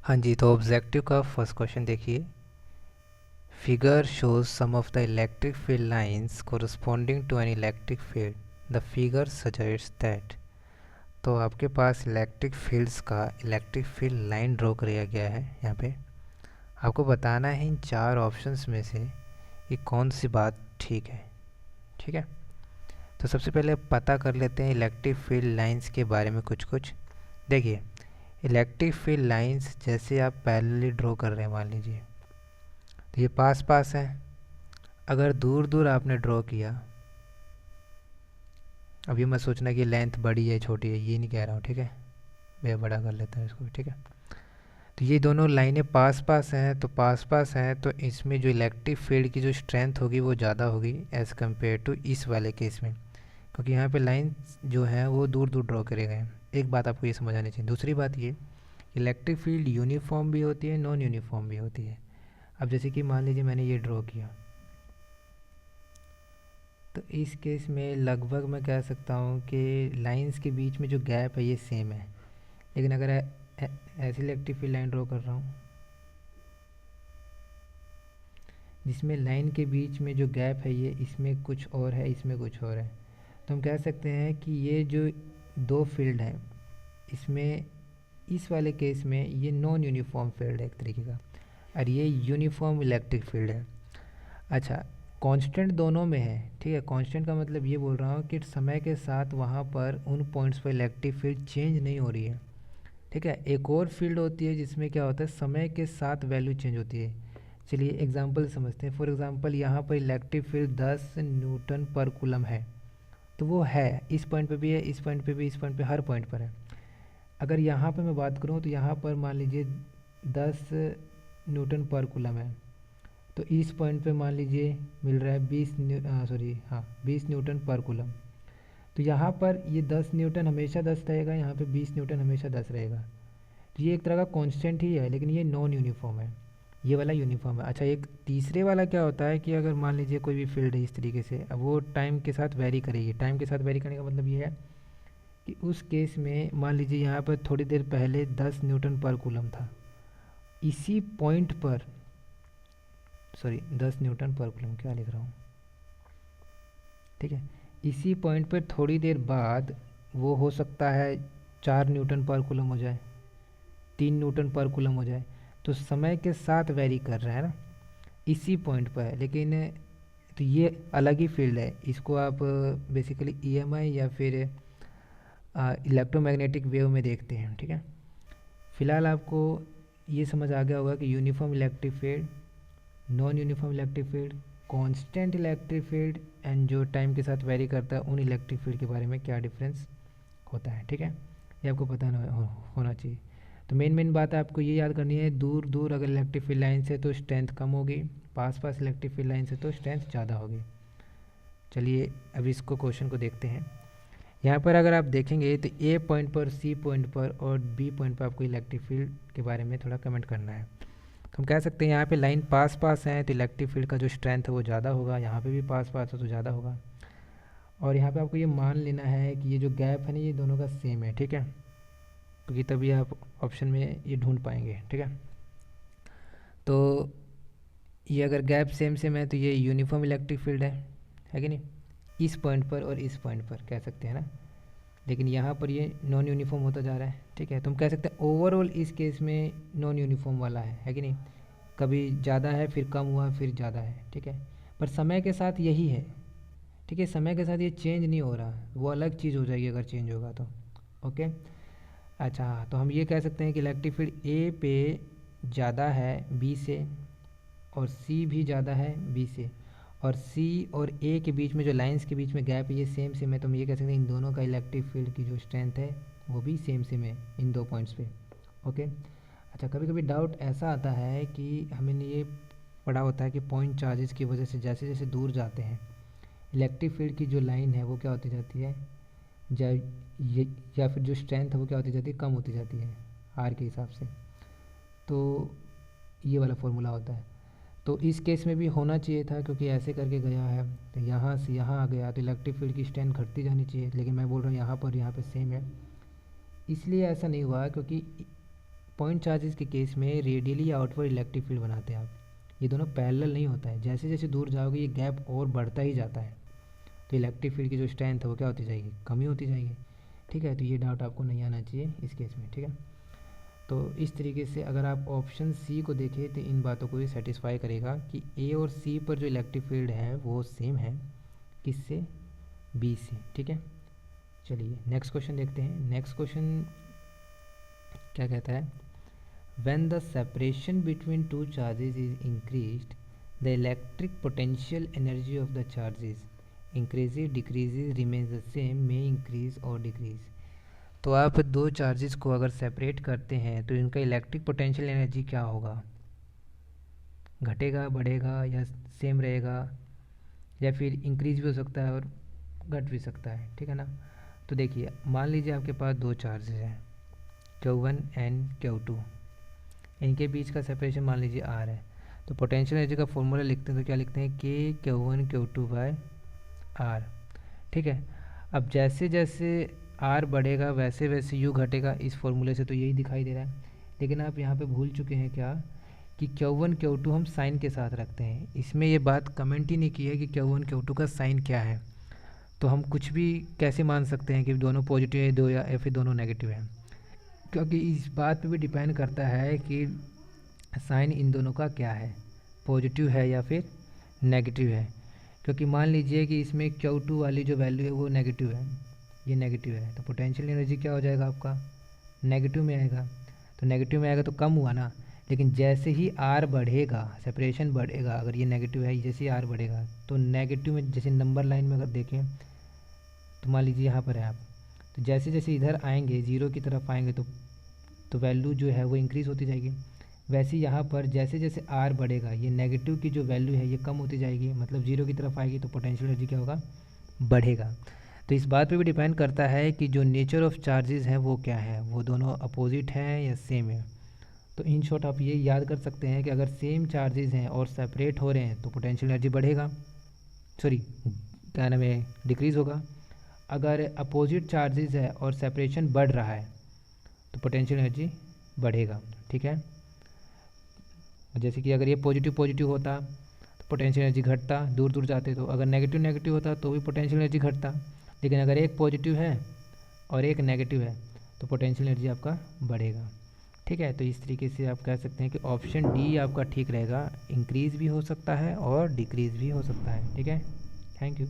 हाँ जी, तो ऑब्जेक्टिव का फर्स्ट क्वेश्चन देखिए। Figure shows some of the electric field lines corresponding to an electric field. The figure suggests that. तो आपके पास इलेक्ट्रिक फील्ड्स का इलेक्ट्रिक फील्ड लाइन ड्रॉ किया गया है। यहाँ पे आपको बताना है इन चार ऑप्शंस में से कि कौन सी बात ठीक है। ठीक है, तो सबसे पहले पता कर लेते हैं इलेक्ट्रिक फील्ड लाइंस के बारे में कुछ कुछ। देखिए, इलेक्ट्रिक फील्ड लाइंस जैसे आप पैरेलली ड्रॉ कर रहे हैं, मान लीजिए तो ये पास पास है। अगर दूर दूर आपने ड्रॉ किया, अभी मत सोचना कि लेंथ बड़ी है छोटी है, ये नहीं कह रहा हूँ, ठीक है। मैं बड़ा कर लेता हूँ इसको, ठीक है। तो ये दोनों लाइनें पास पास हैं, तो पास पास हैं तो इसमें जो इलेक्ट्रिक फील्ड की जो स्ट्रेंथ होगी वो ज़्यादा होगी एज़ कम्पेयर टू इस वाले केस में, क्योंकि यहाँ पे लाइन जो है वो दूर दूर ड्रॉ करे गए हैं। एक बात आपको ये समझ आनी चाहिए। दूसरी बात ये, इलेक्ट्रिक फील्ड यूनिफॉर्म भी होती है, नॉन यूनिफॉर्म भी होती है। अब जैसे कि मान लीजिए मैंने ये ड्रॉ किया, तो इस केस में लगभग मैं कह सकता हूँ कि लाइंस के बीच में जो गैप है ये सेम है। लेकिन अगर ऐसी इलेक्ट्रिक फील्ड लाइन ड्रॉ कर रहा हूँ जिसमें लाइन के बीच में जो गैप है ये इसमें कुछ और है, इसमें कुछ और है, तो हम कह सकते हैं कि ये जो दो फील्ड हैं इसमें इस वाले केस में ये नॉन यूनिफॉर्म फील्ड है एक तरीके का, और ये यूनिफॉर्म इलेक्ट्रिक फील्ड है। अच्छा, कांस्टेंट दोनों में है, ठीक है। कांस्टेंट का मतलब ये बोल रहा हूँ कि समय के साथ वहाँ पर उन पॉइंट्स पर इलेक्ट्रिक फील्ड चेंज नहीं हो रही है, ठीक है। एक और फील्ड होती है जिसमें क्या होता है, समय के साथ वैल्यू चेंज होती है। चलिए एग्जांपल समझते हैं। फॉर एग्जांपल यहाँ पर इलेक्ट्रिक फील्ड 10 न्यूटन पर कूलम है, तो वो है इस पॉइंट पे भी है, इस पॉइंट पे भी, इस पॉइंट पे, हर पॉइंट पर है। अगर यहाँ पर मैं बात करूँ तो यहाँ पर मान लीजिए 10 न्यूटन पर कूलम है, तो इस पॉइंट पे मान लीजिए मिल रहा है 20 न्यूटन पर कूलम। तो यहाँ पर ये 10 न्यूटन हमेशा 10 रहेगा, यहाँ पे 20 न्यूटन हमेशा 10 रहेगा। तो ये एक तरह का कांस्टेंट ही है, लेकिन ये नॉन यूनिफॉर्म है, ये वाला यूनिफॉर्म है। अच्छा, एक तीसरे वाला क्या होता है कि अगर मान लीजिए कोई भी फील्ड है इस तरीके से, अब वो टाइम के साथ वेरी करेगी। टाइम के साथ वेरी करने का मतलब ये है कि उस केस में मान लीजिए यहाँ पर थोड़ी देर पहले 10 न्यूटन पर कूलम था, इसी पॉइंट पर 10 न्यूटन पर कूलम क्या लिख रहा हूँ, ठीक है। इसी पॉइंट पर थोड़ी देर बाद वो हो सकता है 4 न्यूटन पर कूलम हो जाए, 3 न्यूटन पर कूलम हो जाए। तो समय के साथ वेरी कर रहा है ना, इसी पॉइंट पर है। लेकिन तो ये अलग ही फील्ड है, इसको आप बेसिकली ईएमआई या फिर इलेक्ट्रोमैग्नेटिक वेव में देखते हैं, ठीक है। फिलहाल आपको ये समझ आ गया होगा कि uniform electric field, non uniform electric field, constant electric field and जो टाइम के साथ वेरी करता है उन इलेक्ट्रिक फील्ड के बारे में क्या डिफरेंस होता है, ठीक है। ये आपको पता होना चाहिए। तो मेन बात है आपको ये याद करनी है, दूर दूर अगर इलेक्ट्रिक फील्ड लाइन से तो स्ट्रेंथ कम होगी, पास पास इलेक्ट्रिक फील्ड लाइन से तो स्ट्रेंथ ज़्यादा होगी। चलिए अब इसको क्वेश्चन को देखते हैं। यहाँ पर अगर आप देखेंगे तो ए पॉइंट पर, सी पॉइंट पर और बी पॉइंट पर आपको इलेक्ट्रिक फील्ड के बारे में थोड़ा कमेंट करना है। तो हम कह सकते हैं यहाँ पे लाइन पास पास है तो इलेक्ट्रिक फील्ड का जो स्ट्रेंथ है वो ज़्यादा होगा, यहाँ पे भी पास पास है तो ज़्यादा होगा। और यहाँ पे आपको ये मान लेना है कि ये जो गैप है ना ये दोनों का सेम है, ठीक है, क्योंकि तभी आप ऑप्शन में ये ढूंढ पाएंगे, ठीक है। तो ये अगर गैप सेम सेम है तो ये यूनिफॉर्म इलेक्ट्रिक फील्ड है कि नहीं, इस पॉइंट पर और इस पॉइंट पर कह सकते हैं ना। लेकिन यहाँ पर ये नॉन यूनिफॉर्म होता जा रहा है, ठीक है। तो हम कह सकते हैं ओवरऑल इस केस में नॉन यूनिफॉर्म वाला है कि नहीं। कभी ज़्यादा है फिर कम हुआ फिर ज़्यादा है, ठीक है। पर समय के साथ यही है, ठीक है। समय के साथ ये चेंज नहीं हो रहा, वो अलग चीज़ हो जाएगी अगर चेंज होगा तो, ओके। अच्छा, तो हम ये कह सकते हैं कि इलेक्ट्रिक फील्ड ए पे ज़्यादा है बी से, और सी भी ज़्यादा है बी से, और सी और ए के बीच में जो लाइंस के बीच में गैप है ये सेम सेम है। तो हम ये कह सकते हैं इन दोनों का इलेक्ट्रिक फील्ड की जो स्ट्रेंथ है वो भी सेम सेम है इन दो पॉइंट्स पे, ओके। अच्छा, कभी कभी डाउट ऐसा आता है कि हमें ये पढ़ा होता है कि पॉइंट चार्जेस की वजह से जैसे जैसे दूर जाते हैं इलेक्ट्रिक फील्ड की जो लाइन है वो क्या होती जाती है, या ये या फिर जो स्ट्रेंथ है वो क्या होती जाती है, कम होती जाती है आर के हिसाब से। तो ये वाला फॉर्मूला होता है। तो इस केस में भी होना चाहिए था, क्योंकि ऐसे करके गया है तो यहाँ से यहाँ आ गया तो इलेक्ट्रिक फील्ड की स्ट्रेंथ घटती जानी चाहिए। लेकिन मैं बोल रहा हूँ यहाँ पर सेम है, इसलिए ऐसा नहीं हुआ, क्योंकि पॉइंट चार्जेस के केस में रेडियली आउटवर्ड इलेक्ट्रिक फील्ड बनाते हैं आप, ये दोनों पैरेलल नहीं होता है, जैसे जैसे दूर जाओगे ये गैप और बढ़ता ही जाता है, तो इलेक्ट्रिक फील्ड की जो स्ट्रेंथ है वो क्या होती जाएगी, कमी होती जाएगी। ठीक है, तो ये डाउट आपको नहीं आना चाहिए इस केस में। ठीक है, तो इस तरीके से अगर आप ऑप्शन सी को देखें तो इन बातों को ये सेटिस्फाई करेगा कि ए और सी पर जो इलेक्ट्रिक फील्ड है वो सेम है, किससे, बी से। ठीक है, चलिए नेक्स्ट क्वेश्चन देखते हैं। नेक्स्ट क्वेश्चन क्या कहता है, when the separation between two charges is increased the electric potential energy of the charges increases decreases remains the same, may increase और डिक्रीज। तो आप दो चार्जेस को अगर सेपरेट करते हैं तो इनका इलेक्ट्रिक पोटेंशियल एनर्जी क्या होगा, घटेगा, बढ़ेगा या सेम रहेगा, या फिर इंक्रीज भी हो सकता है और घट भी सकता है। ठीक है ना, तो देखिए मान लीजिए आपके पास दो चार्जेस हैं Q1 एंड Q2, इनके बीच का सेपरेशन मान लीजिए R है, तो पोटेंशियल एनर्जी का फॉर्मूला लिखते हैं तो क्या लिखते हैं, K Q1 Q2 bye R। ठीक है, अब जैसे जैसे R बढ़ेगा वैसे वैसे U घटेगा, इस फॉर्मूले से तो यही दिखाई दे रहा है, लेकिन आप यहाँ पे भूल चुके हैं क्या कि Q1 Q2 हम साइन के साथ रखते हैं, इसमें ये बात कमेंट ही नहीं की है कि Q1 Q2 का साइन क्या है, तो हम कुछ भी कैसे मान सकते हैं कि दोनों पॉजिटिव है दो या फिर दोनों नेगेटिव हैं, क्योंकि इस बात पे भी डिपेंड करता है कि साइन इन दोनों का क्या है, पॉजिटिव है या फिर नेगेटिव है। क्योंकि मान लीजिए कि इसमें Q2 वाली जो वैल्यू है वो नेगेटिव है, ये नेगेटिव है, तो पोटेंशियल एनर्जी क्या हो जाएगा आपका, नेगेटिव में आएगा, तो नेगेटिव में आएगा तो कम हुआ ना, लेकिन जैसे ही R बढ़ेगा, सेपरेशन बढ़ेगा, अगर ये नेगेटिव है, जैसे ही R बढ़ेगा तो नेगेटिव में, जैसे नंबर लाइन में अगर देखें तो मान लीजिए यहाँ पर है आप, तो जैसे जैसे इधर आएंगे ज़ीरो की तरफ आएंगे तो वैल्यू जो है वो इंक्रीज़ होती जाएगी, वैसे यहाँ पर जैसे जैसे R बढ़ेगा ये नेगेटिव की जो वैल्यू है ये कम होती जाएगी, मतलब ज़ीरो की तरफ आएगी तो पोटेंशियल एनर्जी क्या होगा, बढ़ेगा। तो इस बात पे भी डिपेंड करता है कि जो नेचर ऑफ चार्जेस हैं वो क्या है, वो दोनों अपोजिट हैं या सेम है। तो इन शॉर्ट आप ये याद कर सकते हैं कि अगर सेम चार्जेस हैं और सेपरेट हो रहे हैं तो पोटेंशियल एनर्जी बढ़ेगा, सॉरी क्या नाम है, डिक्रीज़ होगा। अगर अपोजिट चार्जेस है और सेपरेशन बढ़ रहा है तो पोटेंशियल एनर्जी बढ़ेगा। ठीक है, जैसे कि अगर ये पॉजिटिव पॉजिटिव होता तो पोटेंशियल एनर्जी घटता, दूर दूर जाते, तो अगर नेगेटिव नेगेटिव होता तो भी पोटेंशियल एनर्जी घटता, लेकिन अगर एक पॉजिटिव है और एक नेगेटिव है तो पोटेंशियल एनर्जी आपका बढ़ेगा। ठीक है, तो इस तरीके से आप कह सकते हैं कि ऑप्शन डी आपका ठीक रहेगा, इंक्रीज़ भी हो सकता है और डिक्रीज़ भी हो सकता है। ठीक है, थैंक यू।